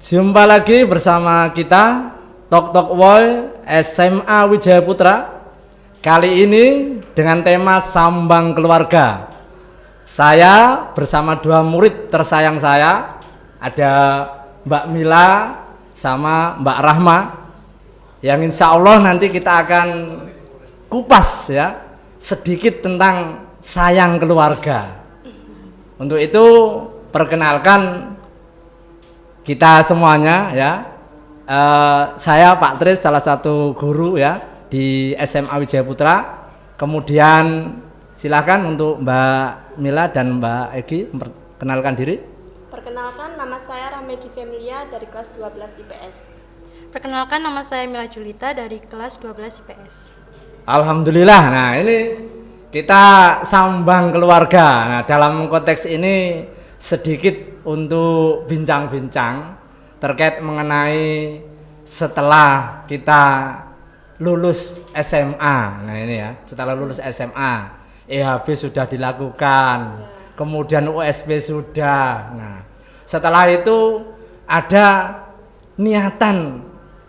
Jumpa lagi bersama kita Tok Tok Woi SMA Wijaya Putra. Kali ini dengan tema Sambang Keluarga. Saya bersama dua murid tersayang saya, ada Mbak Mila sama Mbak Rahma, yang insya Allah nanti kita akan kupas ya sedikit tentang sayang keluarga. Untuk itu perkenalkan kita semuanya ya. Saya Pak Tris, salah satu guru ya di SMA Wijaya Putra. Kemudian silakan untuk Mbak Mila dan Mbak Egi memperkenalkan diri. Perkenalkan, nama saya Ramegi Femilia dari kelas 12 IPS. Perkenalkan, nama saya Mila Julita dari kelas 12 IPS. Alhamdulillah. Nah, ini kita sambang keluarga. Nah, dalam konteks ini sedikit untuk bincang-bincang terkait mengenai setelah kita lulus SMA. Nah, ini ya, setelah lulus SMA, EHB sudah dilakukan, kemudian USP sudah. Nah, setelah itu ada niatan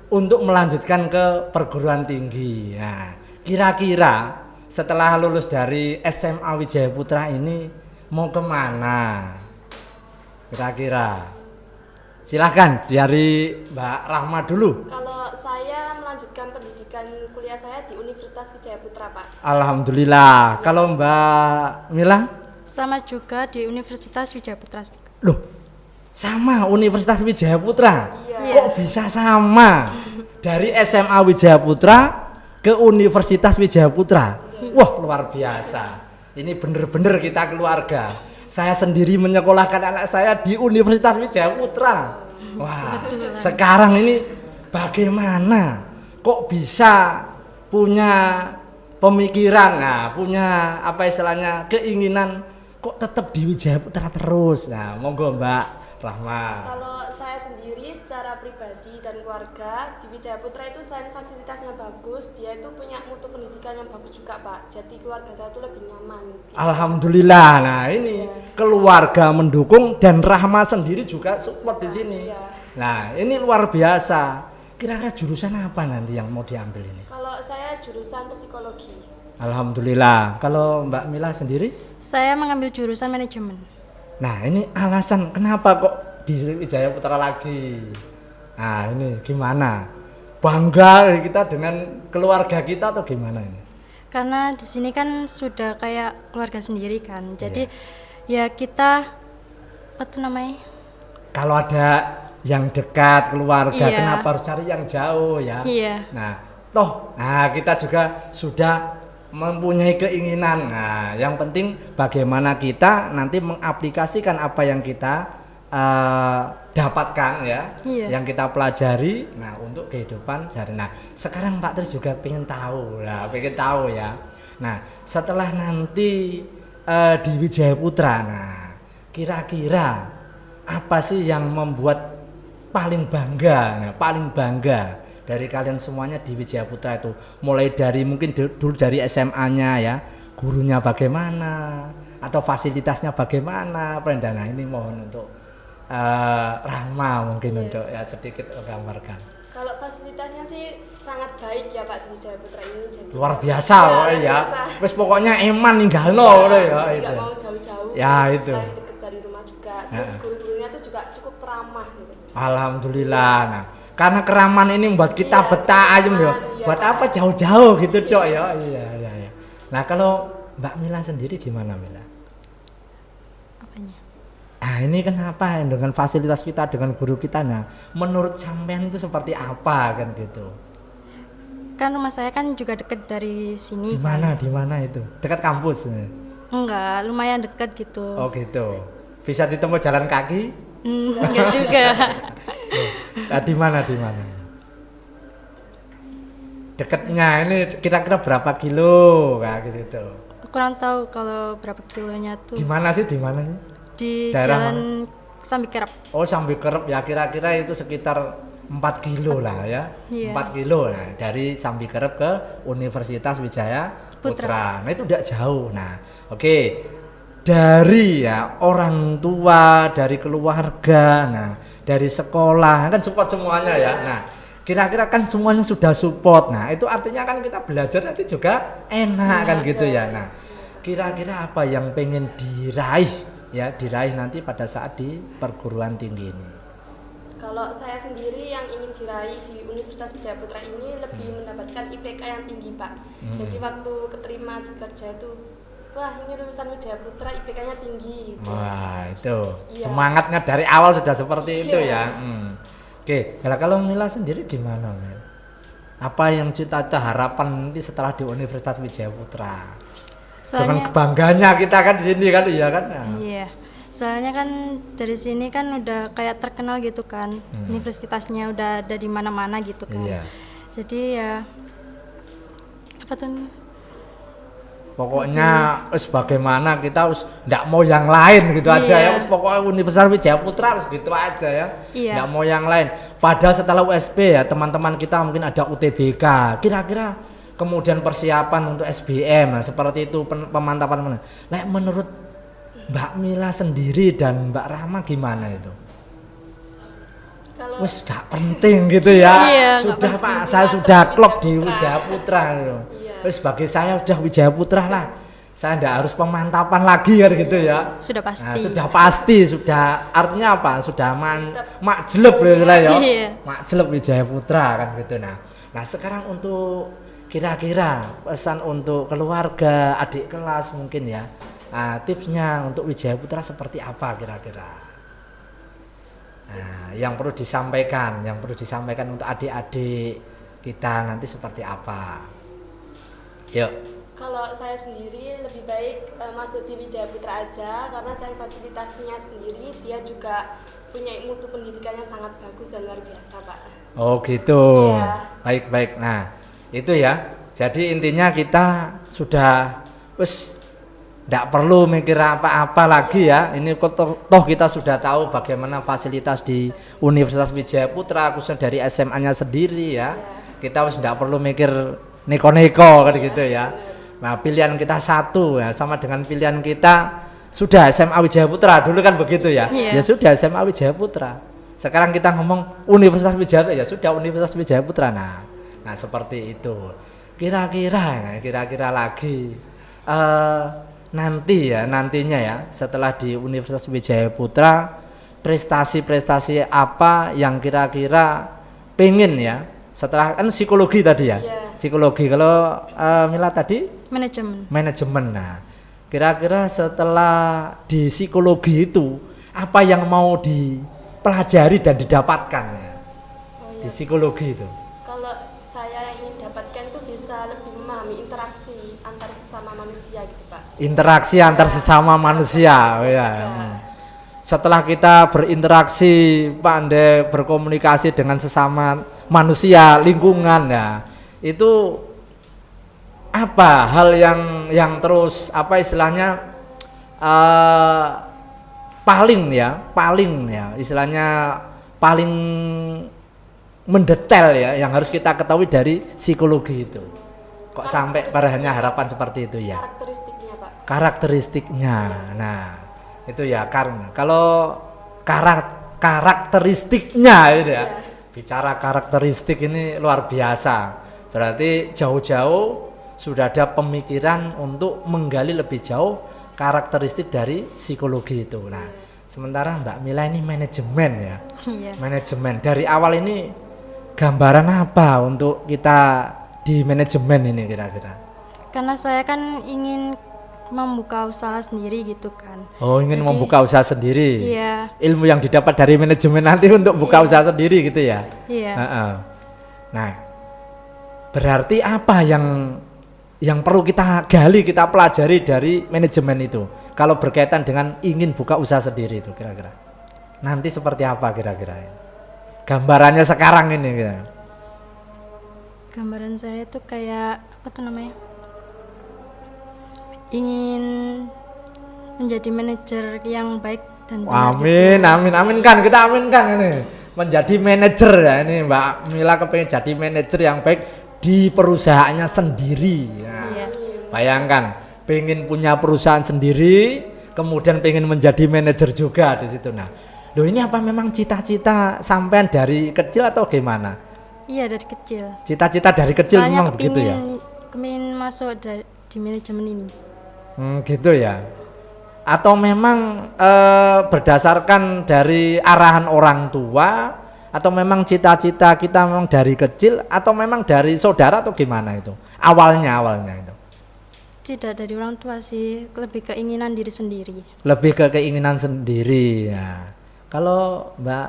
untuk melanjutkan ke perguruan tinggi. Nah, kira-kira setelah lulus dari SMA Wijaya Putra ini mau kemana? Kira-kira silahkan dari Mbak Rahma dulu. Kalau saya melanjutkan pendidikan kuliah saya di Universitas Wijaya Putra, Pak. Alhamdulillah. Kalau Mbak Mila? Sama juga di Universitas Wijaya Putra. Loh, sama Universitas Wijaya Putra? Iya. Kok bisa sama? Dari SMA Wijaya Putra ke Universitas Wijaya Putra? Wah, luar biasa. Ini bener-bener kita keluarga. Saya sendiri menyekolahkan anak saya di Universitas Wijaya Putra. Wah, sekarang ini bagaimana kok bisa punya pemikiran, nah, punya apa istilahnya, keinginan kok tetap di Wijaya Putra terus. Nah, monggo Mbak Rahma. Kalau saya sendiri secara pribadi dan keluarga di Wijaya Putra itu selain fasilitasnya bagus, dia itu punya mutu pendidikan yang bagus juga, Pak. Jadi keluarga saya itu lebih nyaman. Alhamdulillah. Nah, ini keluarga mendukung dan Rahma sendiri juga support di sini. Ya. Nah, ini luar biasa. Kira-kira jurusan apa nanti yang mau diambil ini? Kalau saya jurusan psikologi. Alhamdulillah. Kalau Mbak Mila sendiri? Saya mengambil jurusan manajemen. Nah, ini alasan kenapa kok di Wijaya Putra lagi. Nah, ini gimana? Bangga kita dengan keluarga kita atau gimana ini? Karena di sini kan sudah kayak keluarga sendiri kan. Jadi ya kita apa tuh namanya? Kalau ada yang dekat keluarga, Iya. kenapa harus cari yang jauh ya? Iya. Nah, kita juga sudah mempunyai keinginan. Nah, yang penting bagaimana kita nanti mengaplikasikan apa yang kita dapatkan ya, yang kita pelajari. Nah, untuk kehidupan sehari. Nah, sekarang Pak Tris juga pengen tahu ya. Nah, setelah nanti di Wijaya Putra, nah, kira-kira apa sih yang membuat paling bangga dari kalian semuanya di Wijaya Putra itu? Mulai dari mungkin dulu dari SMA-nya ya, gurunya bagaimana atau fasilitasnya bagaimana, Nah, ini mohon untuk Rahma mungkin untuk ya sedikit gambarkan. Kalau fasilitasnya sih sangat baik ya, Pak, di Wijaya Putra ini. Jadi Luar biasa ya. Wes pokoknya eman ninggalno ya itu. Nggak mau jauh-jauh. Ya itu. Selain dekat dari rumah juga. Terus guru-gurunya tuh juga cukup ramah gitu. Alhamdulillah. Nah, karena keraman ini membuat kita Iya, betah aja ya. iya, Buat Pak. apa jauh-jauh gitu dok ya. Iya. Nah, kalau Mbak Mila sendiri gimana Mila? Apanya? Ah, ini kenapa dengan fasilitas kita, dengan guru kita, nah, menurut sampean itu seperti apa kan gitu? Kan rumah saya kan juga deket dari sini. Di mana itu? Dekat kampus? Enggak, lumayan deket gitu. Oh gitu. Bisa ditempuh jalan kaki? Enggak juga. Nah, di mana? Dekatnya ini kira-kira berapa kilo kayak gitu? Kurang tahu kalau berapa kilonya tuh. Di mana sih? Di Daerah Jalan Sambikerap. Oh, Sambikerep ya, kira-kira itu sekitar 4 kilo lah ya. Iya. 4 kilo nah, dari Sambikerep ke Universitas Wijaya Putra. Nah, itu tidak jauh. Nah, oke. Dari ya orang tua, dari keluarga. Nah, dari sekolah kan support semuanya ya. Nah, kira-kira kan semuanya sudah support. Nah, itu artinya kan kita belajar nanti juga enak kan gitu ya. Nah, kira-kira apa yang pengen diraih nanti pada saat di perguruan tinggi ini? Kalau saya sendiri yang ingin diraih di Universitas Wijaya Putra ini lebih mendapatkan IPK yang tinggi, Pak. Jadi waktu keterima di kerja itu, wah ini lulusan Wijaya Putra IPK-nya tinggi. Gitu. Wah, itu Iya. semangatnya dari awal sudah seperti itu ya. Oke, kalau Mila sendiri gimana, Mil? Apa yang cita-cita harapan nanti setelah di Universitas Wijaya Putra? Dengan Soalnya kebangganya kita kan di sini kan, iya kan? iya. Soalnya kan dari sini kan udah kayak terkenal gitu kan. Universitasnya udah ada di mana-mana gitu kan. Iya. Jadi ya apa tuh? Pokoknya bagaimana kita ndak mau yang lain gitu aja ya. Iya. Pokoknya Universitas Wijaya Putra harus gitu aja ya. Iya. Ndak mau yang lain. Padahal setelah USP ya teman-teman kita mungkin ada UTBK. Kira-kira kemudian persiapan untuk SBM, nah, seperti itu pemantapan mana? Menurut Mbak Mila sendiri dan Mbak Rahma gimana itu? Kalau Gak penting gitu ya. Iya, Sudah nggak Pak, penting. saya sudah klop di Wijaya Wijaya Putra gitu. Iya. Bagi saya sudah Wijaya Putra lah. Saya ndak harus pemantapan lagi kan gitu ya. Sudah pasti. Nah, sudah pasti, sudah artinya apa? Sudah makjeleb ya ya. Iya. Makjeleb Wijaya Putra kan gitu. Nah, sekarang untuk kira-kira pesan untuk keluarga, adik kelas mungkin ya. Nah, tipsnya untuk Wijaya Putra seperti apa kira-kira? Nah, yang perlu disampaikan untuk adik-adik kita nanti seperti apa? Yuk. Kalau saya sendiri lebih baik masuk di Wijaya Putra aja karena saya fasilitasnya sendiri, dia juga punya mutu pendidikannya sangat bagus dan luar biasa, Pak. Oh gitu. Iya. Baik. Nah, itu ya. Jadi intinya kita sudah tidak perlu mikir apa-apa lagi ya. Ini toh kita sudah tahu bagaimana fasilitas di Universitas Wijaya Putra khususnya dari SMA-nya sendiri ya. Kita tidak perlu mikir neko-neko kan gitu ya. Nah, pilihan kita satu ya, sama dengan pilihan kita sudah SMA Wijaya Putra dulu kan begitu ya. Iya. Ya sudah SMA Wijaya Putra. Sekarang kita ngomong Universitas Wijaya Putra, ya sudah Universitas Wijaya Putra. Nah seperti itu. Kira-kira lagi nantinya ya setelah di Universitas Wijaya Putra prestasi-prestasi apa yang kira-kira pengen ya setelah kan psikologi tadi ya. Iya. Psikologi, kalau Mila tadi manajemen. Nah, kira-kira setelah di psikologi itu apa yang mau dipelajari dan didapatkan ya? Di psikologi itu? Kalau saya yang ingin dapatkan itu bisa lebih memahami interaksi antar sesama manusia gitu, Pak. Interaksi antar sesama manusia, ya. Setelah kita berinteraksi, pandai berkomunikasi dengan sesama manusia, lingkungan ya. Itu apa hal yang terus apa istilahnya paling istilahnya paling mendetail ya yang harus kita ketahui dari psikologi itu. Kok sampai padanya harapan seperti itu ya? Karakteristiknya, Pak. Karakteristiknya. Nah, itu ya karena kalau karakteristiknya itu ya. Bicara karakteristik ini luar biasa. Berarti jauh-jauh sudah ada pemikiran untuk menggali lebih jauh karakteristik dari psikologi itu. Nah, sementara Mbak Mila ini manajemen ya. Iya. Manajemen dari awal ini gambaran apa untuk kita di manajemen ini kira-kira? Karena saya kan ingin membuka usaha sendiri gitu kan. Oh, ingin Jadi, membuka usaha sendiri. Iya. Ilmu yang didapat dari manajemen nanti untuk buka usaha sendiri gitu ya. Iya. Nah, berarti apa yang perlu kita gali, kita pelajari dari manajemen itu? Kalau berkaitan dengan ingin buka usaha sendiri itu kira-kira. Nanti seperti apa kira-kira? Gambarannya sekarang ini kira. Gambaran saya tuh kayak apa tuh namanya? Ingin menjadi manajer yang baik dan benar. Amin kan, kita aminkan ini. Menjadi manajer ya ini Mbak Mila kepengen jadi manajer yang baik di perusahaannya sendiri. Ya. Iya. Bayangkan, pengen punya perusahaan sendiri, kemudian pengen menjadi manajer juga di situ. Nah, Loh ini apa memang cita-cita sampean dari kecil atau gimana? Iya dari kecil. Cita-cita dari kecil Soalnya memang begitu ya? kepingin masuk di manajemen ini. Gitu ya. Atau memang berdasarkan dari arahan orang tua, atau memang cita-cita kita memang dari kecil, atau memang dari saudara atau gimana itu? Awalnya itu. Tidak dari orang tua sih, lebih keinginan diri sendiri. Lebih ke keinginan sendiri ya. Kalau Mbak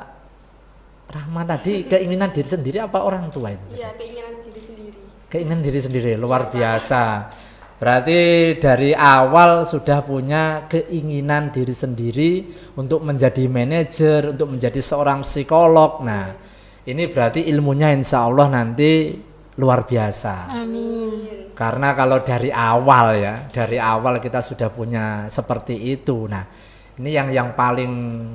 Rahma tadi keinginan diri sendiri apa orang tua itu? Iya, keinginan diri sendiri. Keinginan diri sendiri luar biasa. Berarti dari awal sudah punya keinginan diri sendiri untuk menjadi manajer, untuk menjadi seorang psikolog. Nah, ini berarti ilmunya insya Allah nanti luar biasa. Amin. Karena kalau dari awal kita sudah punya seperti itu. Nah, ini yang paling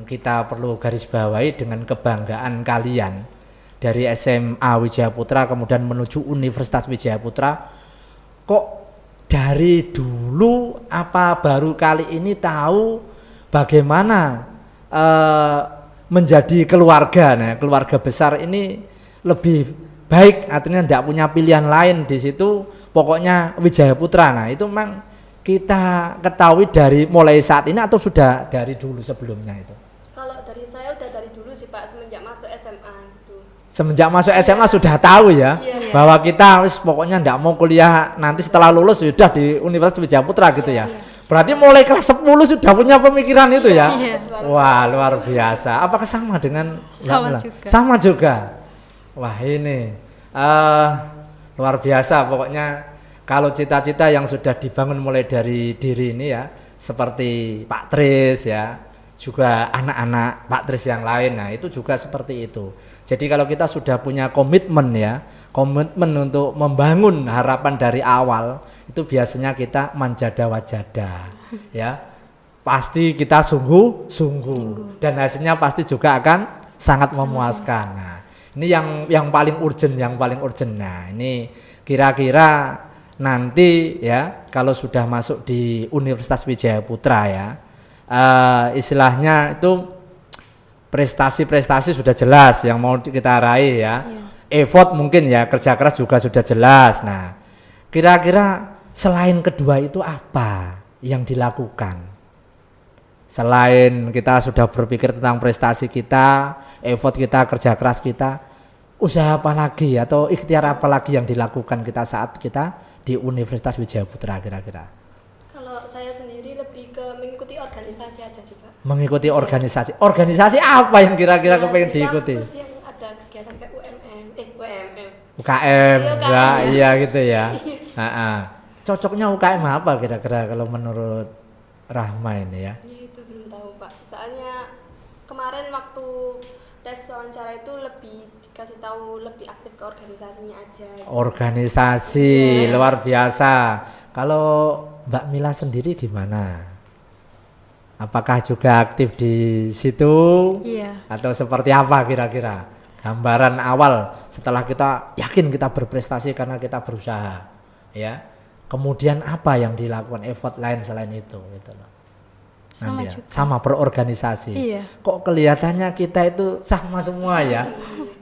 kita perlu garis bawahi dengan kebanggaan kalian dari SMA Wijaya Putra kemudian menuju Universitas Wijaya Putra. Kok dari dulu apa baru kali ini tahu bagaimana menjadi keluarga? Nah, keluarga besar ini lebih baik, artinya tidak punya pilihan lain di situ. Pokoknya Wijaya Putra. Nah, itu memang kita ketahui dari mulai saat ini atau sudah dari dulu sebelumnya itu? Kalau dari saya udah dari dulu sih Pak, semenjak masuk SMA gitu. Semenjak masuk SMA sudah tahu ya, bahwa kita pokoknya tidak mau kuliah nanti setelah lulus sudah di Universitas Wijaya Putra gitu ya. Berarti mulai kelas 10 sudah punya pemikiran itu ya? Wah luar biasa. Apakah sama dengan sama juga? Wah ini luar biasa pokoknya. Kalau cita-cita yang sudah dibangun mulai dari diri ini ya, seperti Pak Tris ya, juga anak-anak Pak Tris yang lain, nah itu juga seperti itu. Jadi kalau kita sudah punya komitmen ya, komitmen untuk membangun harapan dari awal, itu biasanya kita manjada wajada ya. Pasti kita sungguh-sungguh dan hasilnya pasti juga akan sangat memuaskan. Nah, ini yang paling urgent, Nah, ini kira-kira nanti ya kalau sudah masuk di Universitas Wijaya Putra ya, istilahnya itu prestasi-prestasi sudah jelas yang mau kita raih ya. Effort mungkin ya, kerja keras juga sudah jelas. Nah, kira-kira selain kedua itu apa yang dilakukan? Selain kita sudah berpikir tentang prestasi kita, effort kita, kerja keras kita, usaha apa lagi atau ikhtiar apa lagi yang dilakukan kita saat kita di Universitas Wijaya Putra kira-kira? Kalau saya sendiri lebih ke mengikuti organisasi aja sih Pak. Mengikuti organisasi. Organisasi apa yang kira-kira kepengen diikuti? Yang ada kegiatan kayak UKM, iya gitu ya. Cocoknya UKM apa kira-kira kalau menurut Rahma ini ya? Ya itu belum tahu Pak. Soalnya kemarin waktu tes wawancara itu lebih dikasih tahu lebih aktif ke organisasinya aja. Organisasi luar biasa. Kalau Mbak Mila sendiri gimana? Apakah juga aktif di situ? Iya. Atau seperti apa kira-kira? Gambaran awal setelah kita yakin kita berprestasi karena kita berusaha, ya. Kemudian apa yang dilakukan effort lain selain itu gitu loh. Sama ya. juga. Sama berorganisasi. Iya. Kok kelihatannya kita itu sama semua ya?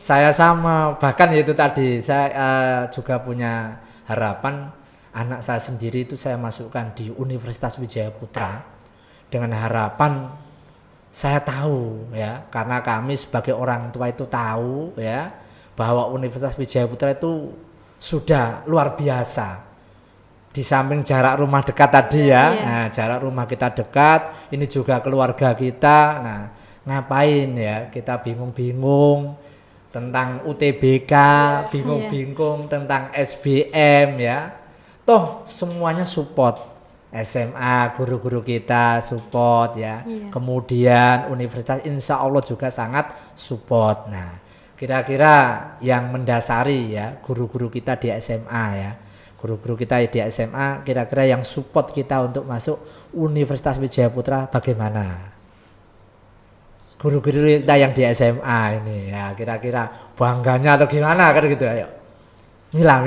Saya sama, bahkan itu tadi saya juga punya harapan anak saya sendiri itu saya masukkan di Universitas Wijaya Putra dengan harapan saya tahu ya, karena kami sebagai orang tua itu tahu ya bahwa Universitas Wijaya Putra itu sudah luar biasa. Di samping jarak rumah dekat tadi ya, nah jarak rumah kita dekat, ini juga keluarga kita. Nah, ngapain ya kita bingung-bingung tentang UTBK, bingung-bingung tentang SBM ya. Toh semuanya support, SMA guru-guru kita support ya. Kemudian universitas insya Allah juga sangat support. Nah, kira-kira yang mendasari ya guru-guru kita di SMA ya. Guru-guru kita di SMA kira-kira yang support kita untuk masuk Universitas Wijaya Putra bagaimana? Guru-guru kita yang di SMA ini ya kira-kira bangganya atau gimana kan gitu ayo. Mila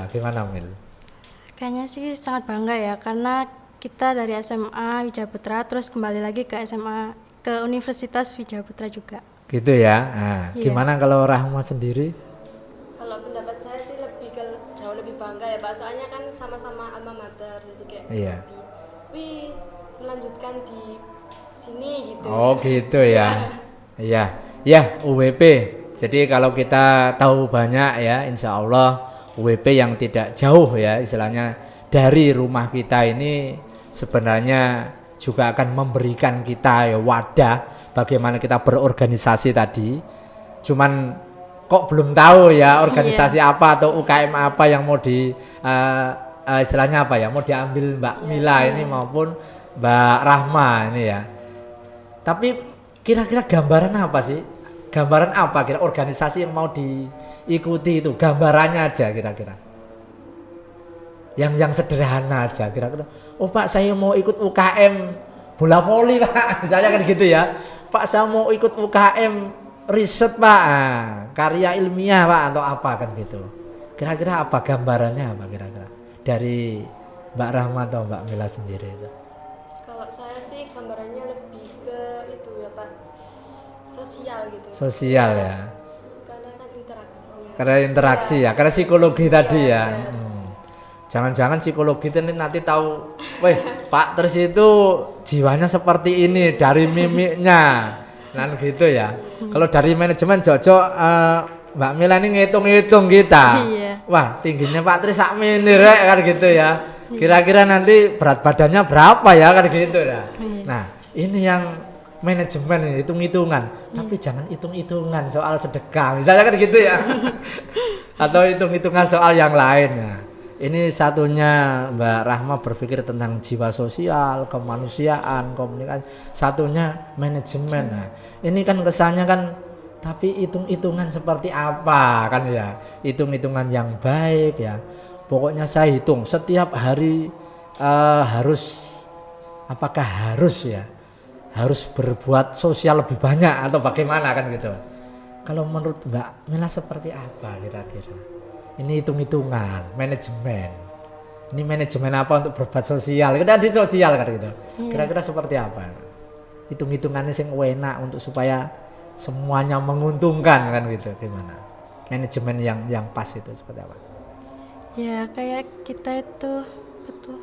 gimana Mil? Kayaknya sih sangat bangga ya karena kita dari SMA Wijaya Putra terus kembali lagi ke SMA ke Universitas Wijaya Putra juga. Gitu ya. Nah, Iya. gimana kalau Rahma sendiri? Kalau pendapat saya sih jauh lebih bangga ya Pak, soalnya kan sama-sama alma mater, jadi kayak Iya. lebih, wih melanjutkan di sini gitu. Oh gitu ya. Iya. Ya UWP. Jadi kalau kita tahu banyak ya, insya Allah UWP yang tidak jauh ya, istilahnya dari rumah kita ini sebenarnya juga akan memberikan kita ya wadah bagaimana kita berorganisasi tadi. Cuman kok belum tahu ya organisasi apa atau UKM apa yang mau istilahnya apa ya, mau diambil Mbak Mila ini maupun Mbak Rahma ini ya. Tapi kira-kira gambaran apa sih? Gambaran apa kira organisasi yang mau diikuti itu? Gambarannya aja kira-kira. Yang sederhana aja kira-kira. Oh Pak, saya mau ikut UKM bola voli Pak. Misalnya kan gitu ya. Pak, saya mau ikut UKM riset Pak. Karya ilmiah Pak atau apa kan gitu. Kira-kira apa gambarannya apa kira-kira? Dari Mbak Rahma atau Mbak Mila sendiri itu. Kalau saya sih gambarannya lebih ke itu ya Pak, sosial gitu. Sosial ya. Karena kan interaksinya. Karena interaksi ya, karena psikologi tadi ya. Jangan-jangan psikologi itu nanti tahu, weh Pak terus itu jiwanya seperti ini dari mimiknya, kan gitu ya. Kalau dari manajemen Jojo, Mbak Mila ini ngitung-ngitung kita. Iya. Wah tingginya Pak Tris sak mini rek kan gitu ya. Kira-kira nanti berat badannya berapa ya kan gitu ya. Nah ini yang manajemen nih, hitung-hitungan. Tapi jangan hitung-hitungan soal sedekah, misalnya kan gitu ya. Atau hitung-hitungan soal yang lainnya. Ini satunya Mbak Rahma berpikir tentang jiwa sosial, kemanusiaan, komunikasi. Satunya manajemen. Nah, ini kan kesannya kan, tapi hitung-hitungan seperti apa kan ya? Hitung-hitungan yang baik ya. Pokoknya saya hitung setiap hari harus, apakah harus ya? Harus berbuat sosial lebih banyak atau bagaimana kan gitu. Kalau menurut Mbak Mila seperti apa kira-kira? Ini hitung-hitungan, manajemen. Ini manajemen apa untuk berbuat sosial? Kita di sosial kan gitu. Kira-kira seperti apa? Hitung-hitungannya sing enak untuk supaya semuanya menguntungkan kan gitu. Gimana? Manajemen yang pas itu seperti apa? Ya kayak kita itu betul.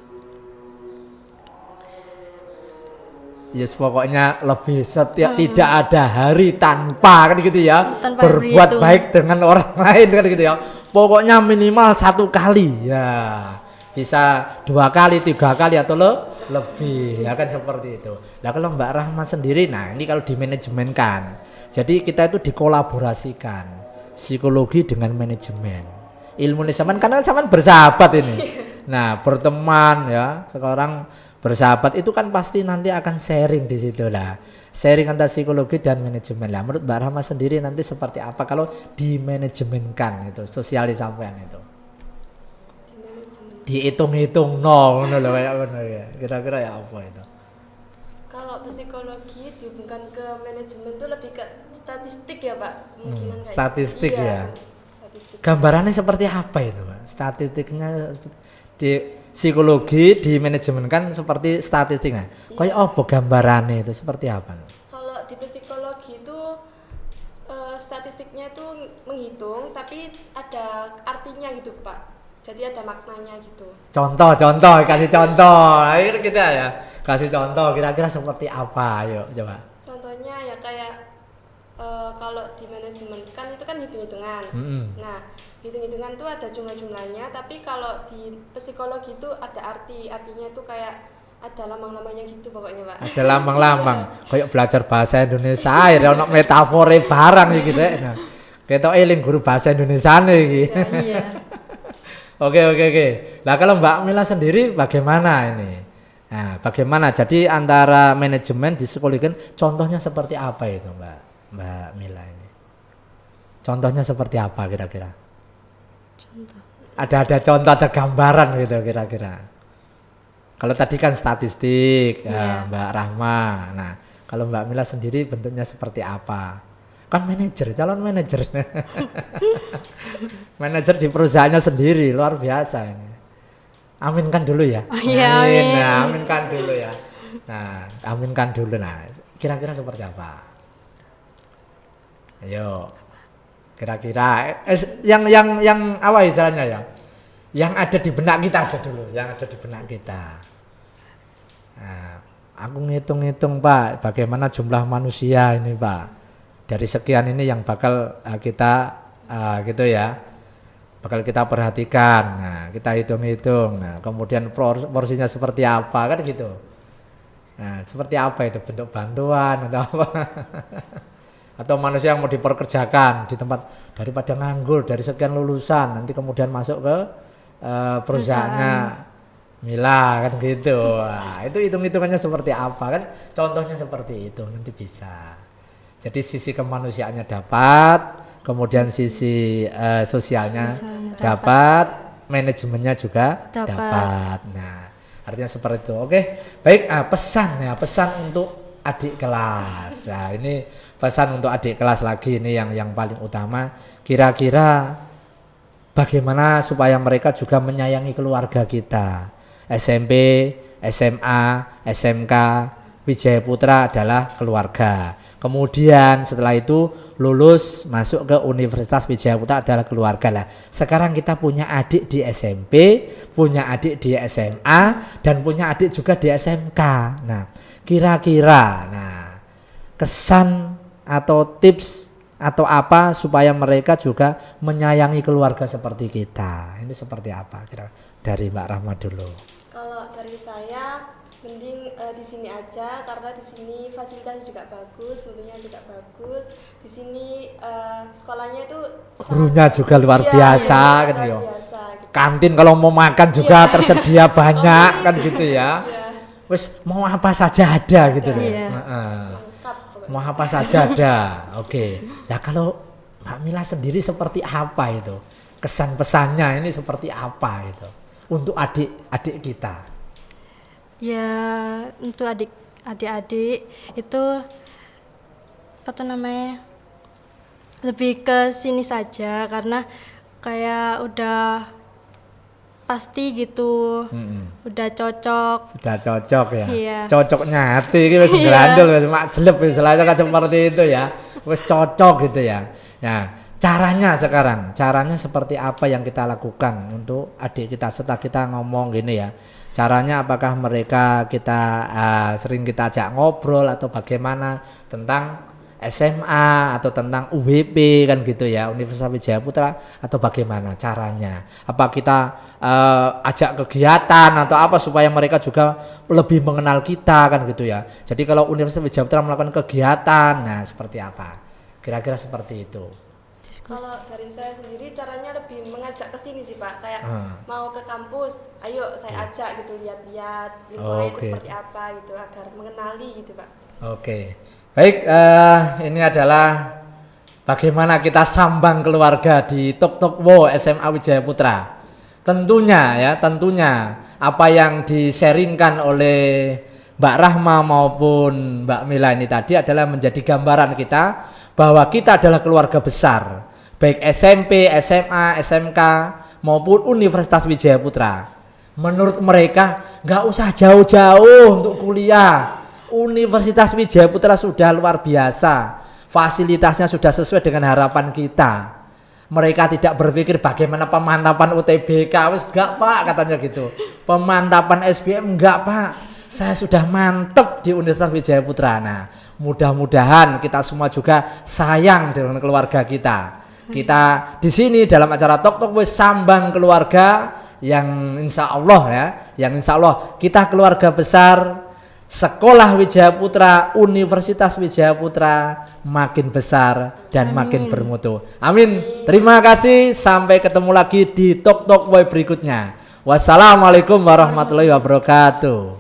Yes, pokoknya lebih setiap tidak ada hari tanpa kan gitu ya. Tanpa berbuat berhitung. baik dengan orang lain kan gitu ya. Pokoknya minimal 1 kali ya, bisa 2 kali 3 kali atau lebih ya kan seperti itu. Nah kalau Mbak Rahma sendiri, nah ini kalau dimanajemenkan, jadi kita itu dikolaborasikan psikologi dengan manajemen, ilmu zaman karena zaman bersahabat ini. Nah berteman ya, sekarang bersahabat itu kan pasti nanti akan sharing di situ lah, sharing antara psikologi dan manajemen lah. Menurut Mbak Rahma sendiri nanti seperti apa kalau dimanajemenkan itu sosialis sampean itu? Dihitung-hitung ngono lho kayak ngono ya. Kira-kira ya apa itu? Kalau psikologi dihubungkan ke manajemen itu lebih ke statistik ya Pak, kemungkinan kayak Statistik gitu. ya. Statistik. Gambarannya seperti apa itu Pak? Statistiknya di psikologi di manajemen kan seperti statistiknya. Kayak apa gambarannya itu seperti apa? Kalau di psikologi itu statistiknya itu menghitung, tapi ada artinya gitu Pak. Jadi ada maknanya gitu. Contoh, kasih contoh. Ayo kita ya, kasih contoh kira-kira seperti apa? Ayo coba. Contohnya ya kayak kalau di manajemen kan itu kan hitung-hitungan. Nah, hitung-hitungan itu ada jumlah-jumlahnya, tapi kalau di psikologi itu ada artinya itu kayak ada lambang-lambangnya gitu pokoknya Pak. Ada lambang-lambang. Kayak belajar bahasa Indonesia ya ono metafore barang iki gitu. Nah, ketok eling guru bahasa Indonesia iki. Iya. Oke. Nah kalau Mbak Mila sendiri bagaimana ini? Nah, bagaimana? Jadi antara manajemen di psikologi kan contohnya seperti apa itu Mbak Mila ini? Contohnya seperti apa kira-kira? Contoh. Ada contoh, ada gambaran gitu kira-kira. Kalau tadi kan statistik ya, Mbak Rahma. Nah, kalau Mbak Mila sendiri bentuknya seperti apa? Kan manajer, calon manajer. Manajer di perusahaannya sendiri, luar biasa ini. Aminkan dulu ya. Oh, iya, amin. Nah, aminkan dulu ya. Nah, aminkan dulu. Nah, Kira-kira seperti apa? Ayo. Kira-kira yang apa istilahnya ya? Yang ada di benak kita aja dulu, yang ada di benak kita. Nah, aku ngitung-ngitung Pak, bagaimana jumlah manusia ini Pak. Dari sekian ini yang bakal kita gitu ya, bakal kita perhatikan. Nah, kita hitung-hitung. Nah, kemudian porsinya seperti apa kan gitu. Nah, seperti apa itu, bentuk bantuan atau apa? Atau manusia yang mau diperkerjakan di tempat, daripada nganggur dari sekian lulusan nanti kemudian masuk ke perusahaannya Mila kan gitu. Nah, itu hitung-hitungannya seperti apa kan, contohnya seperti itu nanti bisa. Jadi sisi kemanusiaannya dapat, kemudian sisi sosialnya dapat, manajemennya juga dapat. Nah, artinya seperti itu. Oke, baik. Pesan untuk adik kelas. Nah, ini pesan untuk adik kelas lagi ini yang paling utama. Kira-kira bagaimana supaya mereka juga menyayangi keluarga kita. SMP, SMA, SMK, Wijaya Putra adalah keluarga. Kemudian setelah itu lulus masuk ke Universitas Wijaya Putra adalah keluarga lah. Sekarang kita punya adik di SMP, punya adik di SMA, dan punya adik juga di SMK. Nah, kira-kira kesan atau tips atau apa supaya mereka juga menyayangi keluarga seperti kita. Ini seperti apa kira dari Mbak Rahma dulu? Kalau dari saya mending di sini aja karena di sini fasilitasnya juga bagus, mutunya juga bagus. Di sini sekolahnya itu gurunya juga luar biasa kan ya. Biasa, gitu. Kantin kalau mau makan juga tersedia banyak kan gitu ya. Wes mau apa saja ada gitu loh. Mau apa saja ada. Oke. Nah, kalau Mbak Mila sendiri seperti apa itu? Kesan pesannya ini seperti apa gitu untuk adik-adik kita? Ya, untuk adik-adik itu lebih ke sini saja karena kayak udah pasti gitu, udah cocok. Sudah cocok ya. Iya. Cocoknya hati wis grandul wis mak jeleb istilahnya kan seperti itu ya. Wis cocok gitu ya. Nah, caranya seperti apa yang kita lakukan untuk adik kita setelah kita ngomong gini ya. Caranya apakah mereka sering kita ajak ngobrol atau bagaimana tentang SMA atau tentang UWP kan gitu ya, Universitas Wijaya Putra, atau bagaimana caranya? Apa kita ajak kegiatan atau apa supaya mereka juga lebih mengenal kita kan gitu ya. Jadi kalau Universitas Wijaya Putra melakukan kegiatan, nah seperti apa? Kira-kira seperti itu. Kalau dari saya sendiri caranya lebih mengajak ke sini sih Pak, kayak mau ke kampus, ayo saya ajak gitu, lihat-lihat lingkungannya itu seperti apa gitu agar mengenali gitu Pak. Oke. Baik, ini adalah bagaimana kita sambang keluarga di Tok Tok Wo SMA Wijaya Putra. Tentunya apa yang di-sharingkan oleh Mbak Rahma maupun Mbak Mila ini tadi adalah menjadi gambaran kita bahwa kita adalah keluarga besar, baik SMP, SMA, SMK maupun Universitas Wijaya Putra. Menurut mereka nggak usah jauh-jauh untuk kuliah. Universitas Wijaya Putra sudah luar biasa, fasilitasnya sudah sesuai dengan harapan kita. Mereka tidak berpikir bagaimana pemantapan UTBK, wis enggak Pak katanya gitu. Pemantapan SBM enggak Pak, saya sudah mantep di Universitas Wijaya Putra. Nah, mudah-mudahan kita semua juga sayang dengan keluarga kita. Kita di sini dalam acara Tok Tok wis sambang keluarga yang insya Allah kita keluarga besar. Sekolah Wijaya Putra, Universitas Wijaya Putra makin besar dan makin bermutu. Amin. Terima kasih. Sampai ketemu lagi di Tok Tok Boy berikutnya. Wassalamualaikum warahmatullahi wabarakatuh.